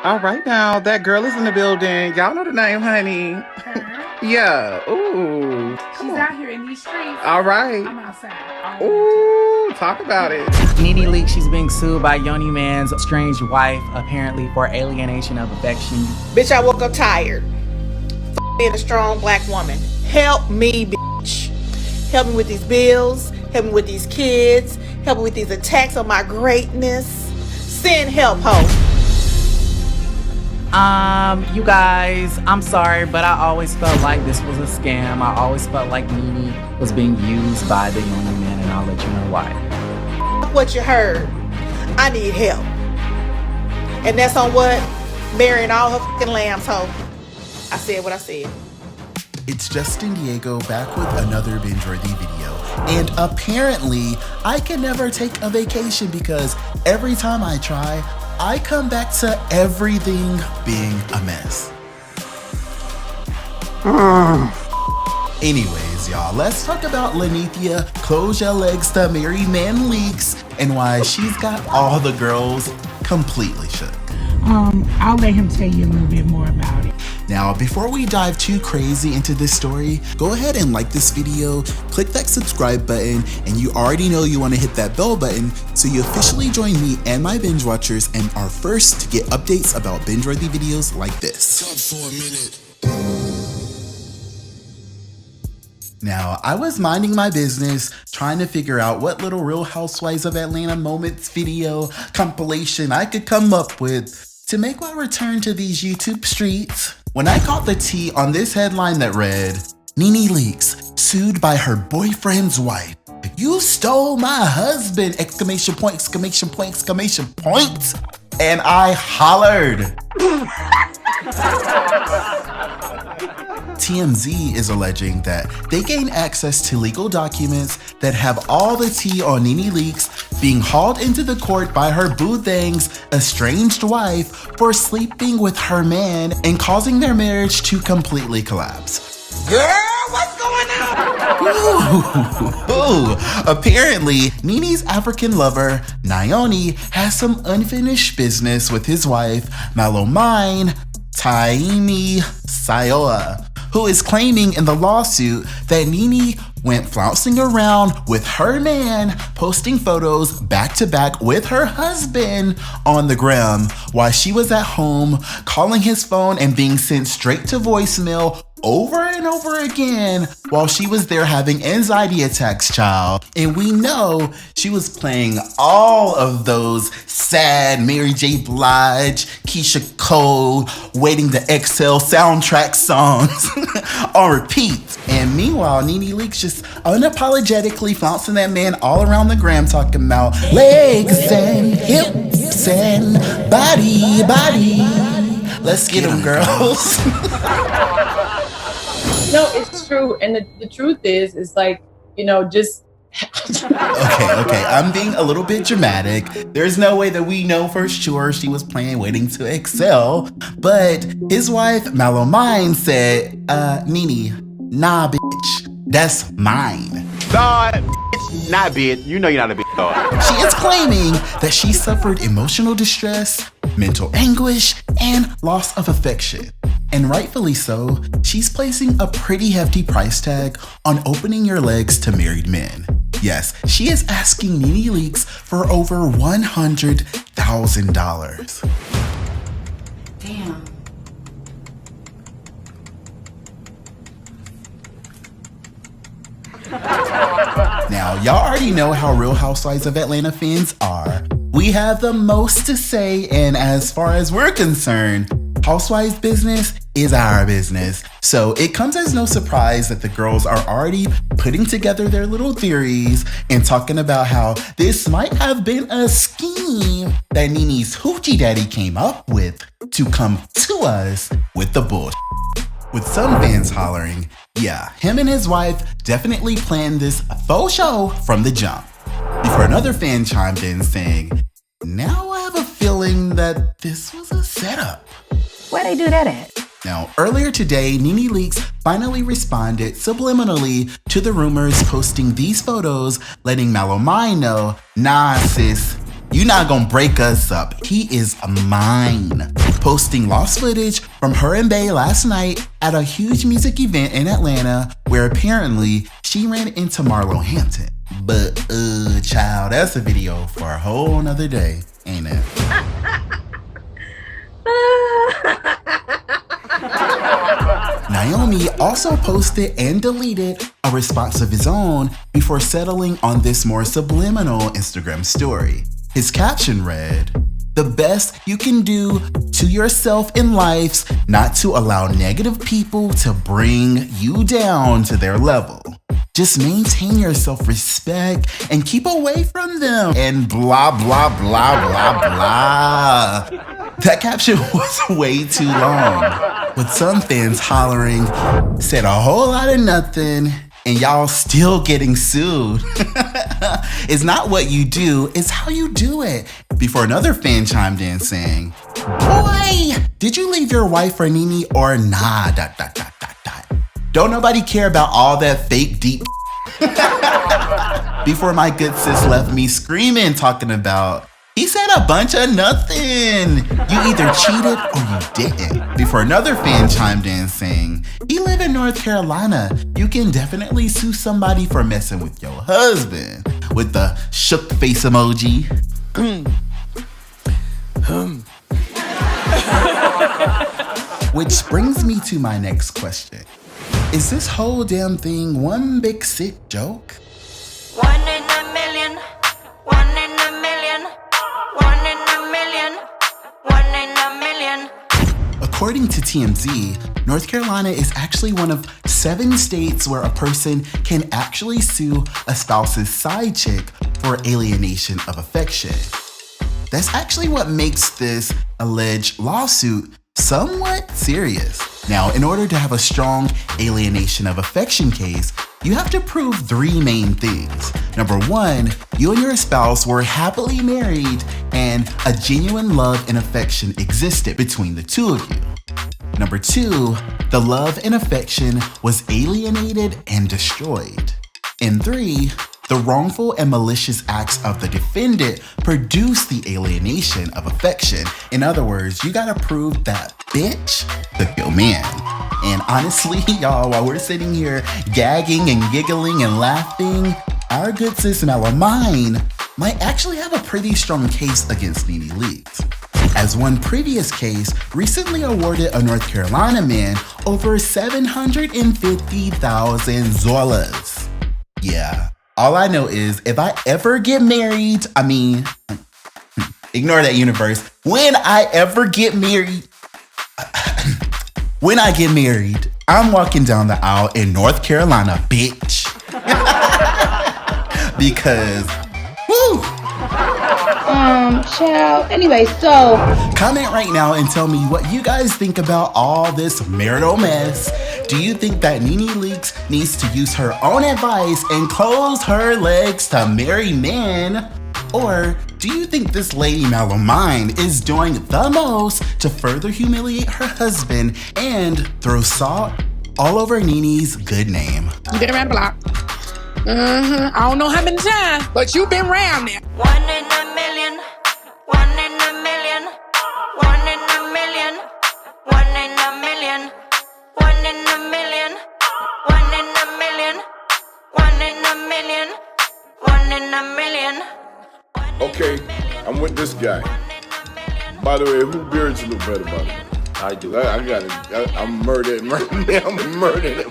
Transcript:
All right now, that girl is in the building. Y'all know the name, honey. Yeah. Ooh. She's out here in these streets. All right. I'm outside. Ooh, talk about it. Nene Leakes, she's being sued by Yoni Man's estranged wife, apparently for alienation of affection. Bitch, I woke up tired. Being a strong black woman. Help me, bitch. Help me with these bills. Help me with these kids. Help me with these attacks on my greatness. Send help, ho. You guys, I'm sorry, but I always felt like this was a scam. I always felt like Nene was being used by the Yoni Man, and I'll let you know why. What you heard. I need help. And that's on what? Marrying all her fucking lambs, ho. I said what I said. It's JustinDiego back with another binge-worthy video. And apparently, I can never take a vacation because every time I try, I come back to everything being a mess. Anyways, y'all, let's talk about Lanithia Close Your Legs to Married Nene Leakes and why she's got all the girls completely shook. I'll let him tell you a little bit more about it. Now, before we dive too crazy into this story, go ahead and like this video, click that subscribe button, and you already know you want to hit that bell button so you officially join me and my binge watchers and are first to get updates about binge-worthy videos like this. Now, I was minding my business, trying to figure out what little Real Housewives of Atlanta moments video compilation I could come up with to make my return to these YouTube streets, when I caught the tea on this headline that read, Nene Leakes sued by her boyfriend's wife. You stole my husband! Exclamation point, exclamation point, exclamation point. And I hollered. TMZ is alleging that they gained access to legal documents that have all the tea on Nene Leakes being hauled into the court by her boo thang's estranged wife for sleeping with her man and causing their marriage to completely collapse. Girl, what's going on? Ooh. Apparently, Nene's African lover, Naomi, has some unfinished business with his wife, Malomine Taimi Sayoa, who is claiming in the lawsuit that Nene went flouncing around with her man, posting photos back to back with her husband on the gram while she was at home, calling his phone and being sent straight to voicemail over and over again while she was there having anxiety attacks, child. And we know she was playing all of those sad Mary J. Blige, Keisha Cole, Waiting to Exhale soundtrack songs on repeat. And meanwhile, Nene Leakes just unapologetically flouncing that man all around the gram, talking about legs and hips and body. Let's get them, girls. No, it's true. And the truth is like, you know, just... Okay, I'm being a little bit dramatic. There's no way that we know for sure she was playing Waiting to Excel, but his wife, Malomine, said, Nene, nah, bitch, that's mine. Nah, bitch, not bitch. You know you're not a bitch, dog. She is claiming that she suffered emotional distress, mental anguish, and loss of affection. And rightfully so, she's placing a pretty hefty price tag on opening your legs to married men. Yes, she is asking Nene Leakes for over $100,000. Damn. Now, y'all already know how Real Housewives of Atlanta fans are. We have the most to say, and as far as we're concerned, Housewives business is our business. So it comes as no surprise that the girls are already putting together their little theories and talking about how this might have been a scheme that Nene's hoochie daddy came up with to come to us with the bullshit. With some fans hollering, yeah, him and his wife definitely planned this faux show from the jump. Before another fan chimed in saying, now I have a feeling that this was a setup. Where they do that at? Now, earlier today, Nene Leakes finally responded subliminally to the rumors, posting these photos, letting Malomine know, nah sis, you not gonna break us up. He is mine. posting lost footage from her and Bey last night at a huge music event in Atlanta where apparently she ran into Marlo Hampton. But child, that's a video for a whole nother day, ain't it? Naomi also posted and deleted a response of his own before settling on this more subliminal Instagram story. His caption read, "The best you can do to yourself in life's not to allow negative people to bring you down to their level. Just maintain your self-respect and keep away from them," and blah, blah, blah, blah, blah. That caption was way too long, with some fans hollering, "Said a whole lot of nothing, and y'all still getting sued." It's not what you do, it's how you do it. Before another fan chimed in saying, "Boy, did you leave your wife for Nene or nah, ... Don't nobody care about all that fake deep." Before my good sis left me screaming, talking about, "He said a bunch of nothing. You either cheated or you didn't." Before another fan chimed in saying, "You live in North Carolina. You can definitely sue somebody for messing with your husband," with the shook face emoji. Which brings me to my next question. Is this whole damn thing one big sick joke? One in a million, one in a million, one in a million, one in a million. According to TMZ, North Carolina is actually one of 7 states where a person can actually sue a spouse's side chick for alienation of affection. That's actually what makes this alleged lawsuit somewhat serious. Now, in order to have a strong alienation of affection case, you have to prove 3 main things. Number 1, you and your spouse were happily married and a genuine love and affection existed between the two of you. Number 2, the love and affection was alienated and destroyed. And 3, the wrongful and malicious acts of the defendant produced the alienation of affection. In other words, you gotta prove that bitch took your man. And honestly, y'all, while we're sitting here gagging and giggling and laughing, our good sis Malomine might actually have a pretty strong case against Nene Leakes, as one previous case recently awarded a North Carolina man over $750,000. Yeah. All I know is if I ever get married, ignore that universe. When I get married, I'm walking down the aisle in North Carolina, bitch. Because, woo. Child. Anyway, so. Comment right now and tell me what you guys think about all this marital mess. Do you think that Nene Leakes needs to use her own advice and close her legs to marry men? Or do you think this lady Malomine is doing the most to further humiliate her husband and throw salt all over Nene's good name? You been around the block. I don't know how many times, but you been around there. One in a million, one in a million, one in a million, one in a million, one in a million, one in a million, one in a million, one in a million. Okay, I'm with this guy. By the way, who beards you look better, buddy? I do. I'm murdered. I'm murdered.